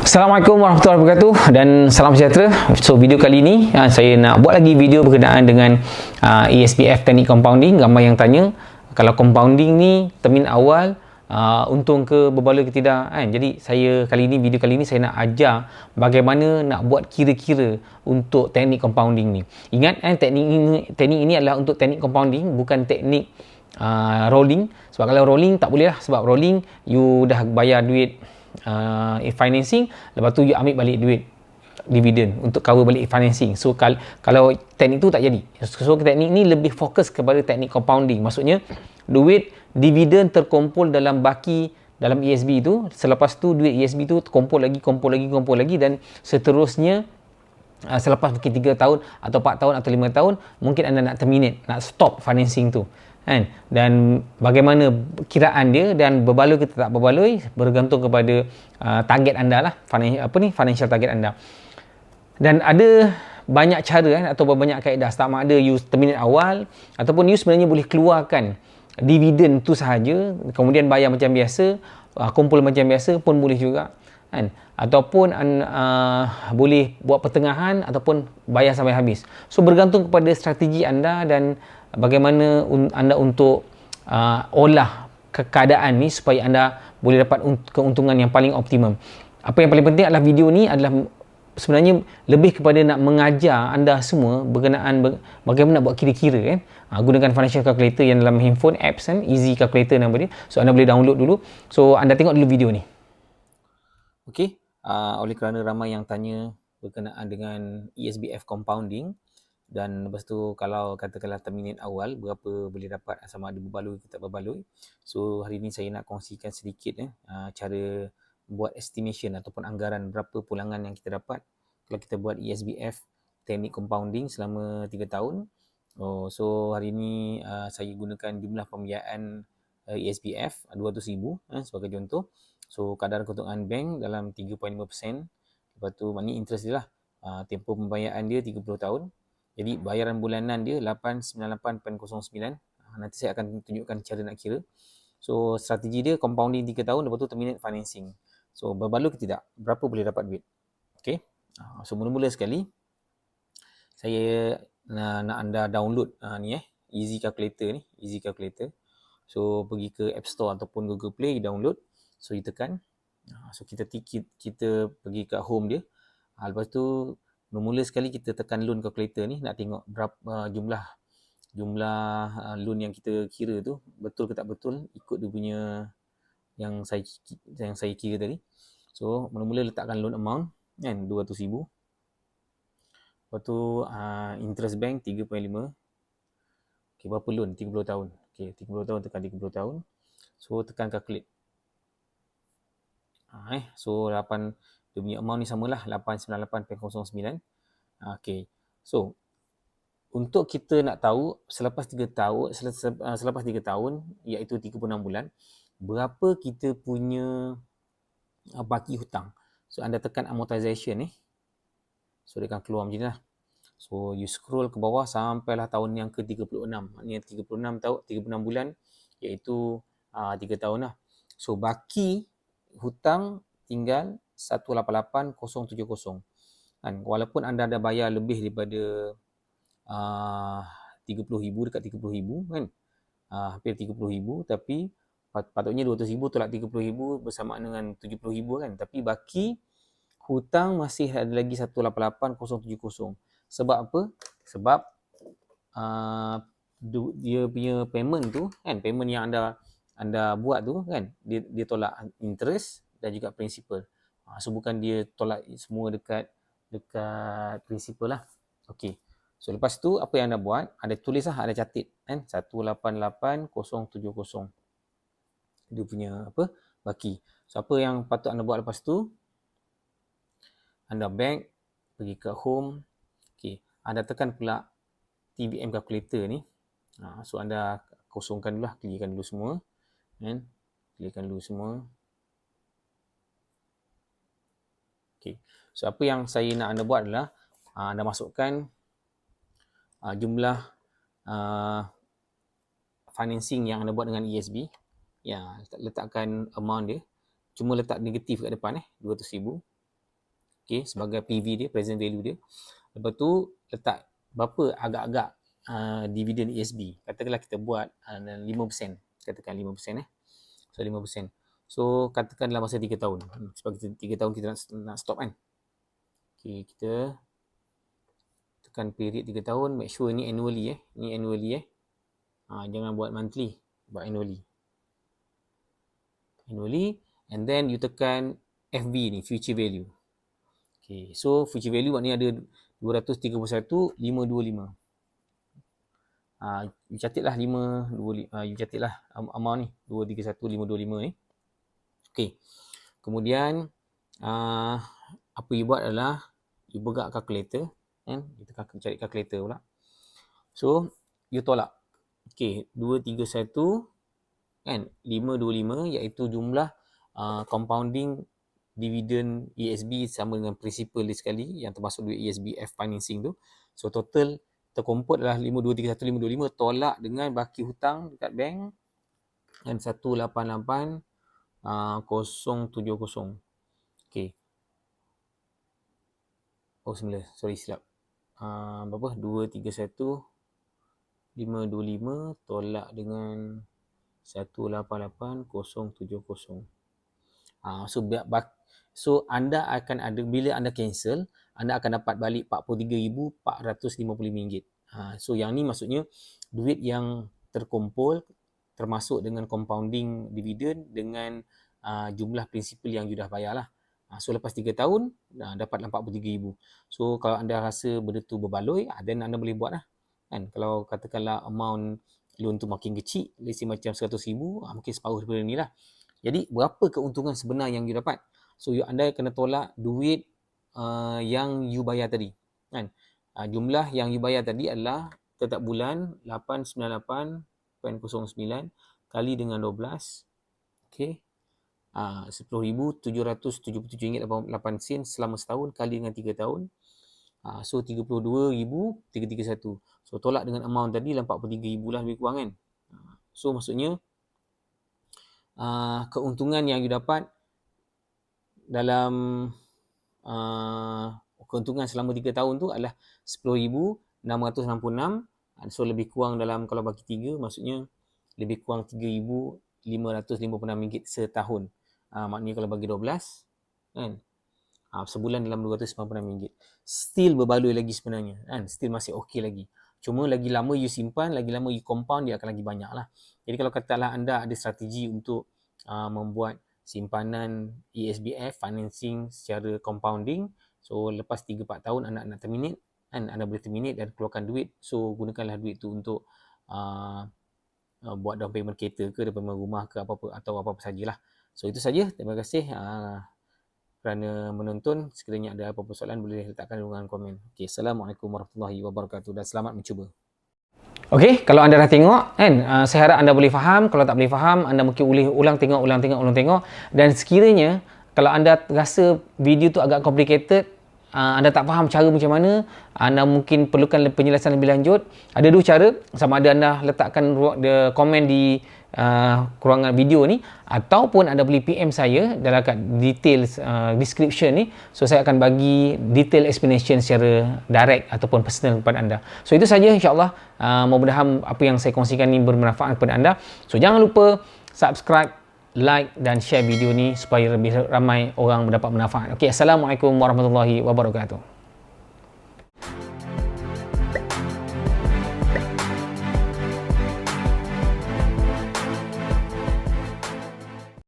Assalamualaikum warahmatullahi wabarakatuh dan salam sejahtera. So video kali ini saya nak buat lagi video berkenaan dengan ESBF teknik compounding. Ramai yang tanya kalau compounding ni termin awal untung ke, berbaloi ke tidak kan. Jadi video kali ini saya nak ajar bagaimana nak buat kira-kira untuk teknik compounding ni. Ingat teknik ini adalah untuk teknik compounding, bukan teknik rolling. Sebab kalau rolling tak boleh lah, sebab rolling you dah bayar duit financing, lepas tu you ambil balik duit dividen untuk cover balik financing. So kalau teknik tu tak jadi. So teknik ni lebih fokus kepada teknik compounding. Maksudnya duit dividen terkumpul dalam baki dalam ESB tu, selepas tu duit ESB tu kumpul lagi dan seterusnya. Selepas mungkin 3 tahun atau 4 tahun atau 5 tahun mungkin anda nak terminate, nak stop financing tu kan. Dan bagaimana kiraan dia dan berbaloi ke tak berbaloi bergantung kepada target anda lah, financial target anda. Dan ada banyak cara atau banyak kaedah. Sama ada you terminate awal ataupun you sebenarnya boleh keluarkan dividen tu sahaja, kemudian bayar macam biasa, kumpul macam biasa pun boleh juga kan. Ataupun boleh buat pertengahan ataupun bayar sampai habis. So bergantung kepada strategi anda dan bagaimana anda untuk olah keadaan ni supaya anda boleh dapat keuntungan yang paling optimum. Apa yang paling penting adalah video ni adalah sebenarnya lebih kepada nak mengajar anda semua berkenaan bagaimana nak buat kira-kira kan. Gunakan financial calculator yang dalam handphone apps kan, easy calculator nama dia. So anda boleh download dulu. So anda tengok dulu video ni. Okey. Oleh kerana ramai yang tanya berkenaan dengan ESBF compounding, dan lepas tu kalau katakanlah terminate awal berapa boleh dapat, sama ada berbaloi atau tak berbaloi. So hari ni saya nak kongsikan sedikit cara buat estimation ataupun anggaran berapa pulangan yang kita dapat kalau kita buat ESBF teknik compounding selama 3 tahun. So hari ni saya gunakan jumlah pembiayaan ESBF 200,000 sebagai contoh. So kadar keuntungan bank dalam 3.5%. Lepas tu maknanya interest dia lah. Tempoh pembayaran dia 30 tahun. Jadi bayaran bulanan dia 898.09. Nanti saya akan tunjukkan cara nak kira. So strategi dia compounding 3 tahun, lepas tu terminate financing. So berbaloi ke tidak? Berapa boleh dapat duit? Okay. So mula-mula sekali saya nak anda download easy calculator ni, easy calculator. So pergi ke App Store ataupun Google Play, download. So you tekan. So kita pergi ke home dia. Lepas tu mula sekali kita tekan loan calculator ni, nak tengok berapa jumlah loan yang kita kira tu betul ke tak betul ikut dia punya yang saya kira tadi. So mula-mula letakkan loan amount kan 200,000. Lepas tu interest bank 3.5. Okey, berapa loan? 30 tahun. Okey, 30 tahun tekan 30 tahun. So tekan calculate. So dia punya amount ni samalah 898.09. Okey. So untuk kita nak tahu selepas 3 tahun iaitu 36 bulan berapa kita punya baki hutang. So anda tekan amortization ni. So dia akan keluar macam ni lah. So you scroll ke bawah sampailah tahun yang ke-36. Maknanya 36 bulan iaitu 3 tahun lah. So baki hutang tinggal 188,070 kan. Walaupun anda ada bayar lebih daripada 30,000, dekat 30,000 kan, hampir 30,000, tapi patutnya 200,000 tolak 30,000 bersamaan dengan 70,000 kan. Tapi baki hutang masih ada lagi 188,070. Sebab apa? Sebab dia punya payment tu kan, payment yang anda buat tu kan, dia tolak interest dan juga principal. So bukan dia tolak semua dekat principal lah. Okey. So lepas tu apa yang anda buat, anda tulis lah, ada catat kan, 188,070 dia punya baki. So apa yang patut anda buat lepas tu, anda back pergi ke home. Okey, anda tekan pula TBM calculator ni. So anda kosongkan dulu lah, clearkan dulu semua kan, clearkan dulu semua. Okey. So apa yang saya nak anda buat adalah anda masukkan jumlah financing yang anda buat dengan ESB. Ya, letakkan amount dia. Cuma letak negatif kat depan 200,000. okey, sebagai PV dia, present value dia. Lepas tu letak berapa agak-agak dividen ESB. Katakanlah kita buat 5%, katakan 5%. So 5%. So katakan dalam masa 3 tahun. Sebab kita 3 tahun kita nak stop kan. Okey, kita tekan period 3 tahun, make sure ni annually Ni annually jangan buat monthly, buat annually. And then you tekan FV ni, future value. Okay, so future value maknanya ada 231,525. You catatlah 525, you catatlah amount ni 231,525 ni. Okay. Kemudian apa you buat adalah you buka calculator kan, kita cari calculator pula. So you tolak. Okay, 231 kan 525 iaitu jumlah compounding dividend ESB sama dengan principal dia sekali yang termasuk duit ESBF financing tu. So total terkumpul adalah 5231525 tolak dengan baki hutang dekat bank dan 188,070. Okey. Oh semula, sorry silap. Berapa? 231,525 tolak dengan 188,070. So anda akan ada, bila anda cancel, anda akan dapat balik RM43,450. So yang ni maksudnya duit yang terkumpul termasuk dengan compounding dividend dengan jumlah prinsipal yang you dah bayar lah. So lepas 3 tahun dapat RM43,000. So kalau anda rasa benda tu berbaloi, then anda boleh buat lah kan. Kalau katakanlah amount loan tu makin kecil, let's say macam RM100,000, mungkin separuh daripada ni lah. Jadi berapa keuntungan sebenar yang you dapat? So anda kena tolak duit yang you bayar tadi kan. Jumlah yang you bayar tadi adalah setiap bulan 898.09 kali dengan 12. Okey. RM10,777.88 selama setahun kali dengan 3 tahun. So 32,331. So tolak dengan amount tadi RM43,000 lah lebih kurang kan. So maksudnya keuntungan yang you dapat dalam keuntungan selama 3 tahun tu adalah RM10,666. So lebih kurang dalam, kalau bagi 3 maksudnya lebih kurang RM3,556 setahun. Maknanya kalau bagi 12 kan, sebulan dalam RM296. Still berbaloi lagi sebenarnya kan, still masih okey lagi. Cuma lagi lama you simpan, lagi lama you compound, dia akan lagi banyak lah. Jadi kalau katalah anda ada strategi untuk membuat simpanan ESBF financing secara compounding, so lepas 3-4 tahun anda nak terminate kan, anda boleh terminate dan keluarkan duit. So gunakanlah duit tu untuk buat down payment kereta ke, down payment rumah ke, apa-apa atau apa-apa sajalah. So itu saja. Terima kasih kerana menonton. Sekiranya ada apa-apa soalan boleh letakkan dalam komen. Okey, Assalamualaikum warahmatullahi wabarakatuh dan selamat mencuba. Okey, kalau anda dah tengok kan, saya harap anda boleh faham. Kalau tak boleh faham, anda mungkin ulang tengok. Dan sekiranya kalau anda rasa video tu agak complicated, anda tak faham cara macam mana, anda mungkin perlukan penjelasan lebih lanjut, ada 2 cara. Sama ada anda letakkan komen di ruangan video ni, ataupun anda boleh PM saya dalam kat details description ni. So saya akan bagi detail explanation secara direct ataupun personal kepada anda. So itu saja, insyaAllah. Mudah-mudahan apa yang saya kongsikan ni bermanfaat kepada anda. So jangan lupa subscribe, like dan share video ni supaya lebih ramai orang mendapat manfaat. Okey, Assalamualaikum warahmatullahi wabarakatuh.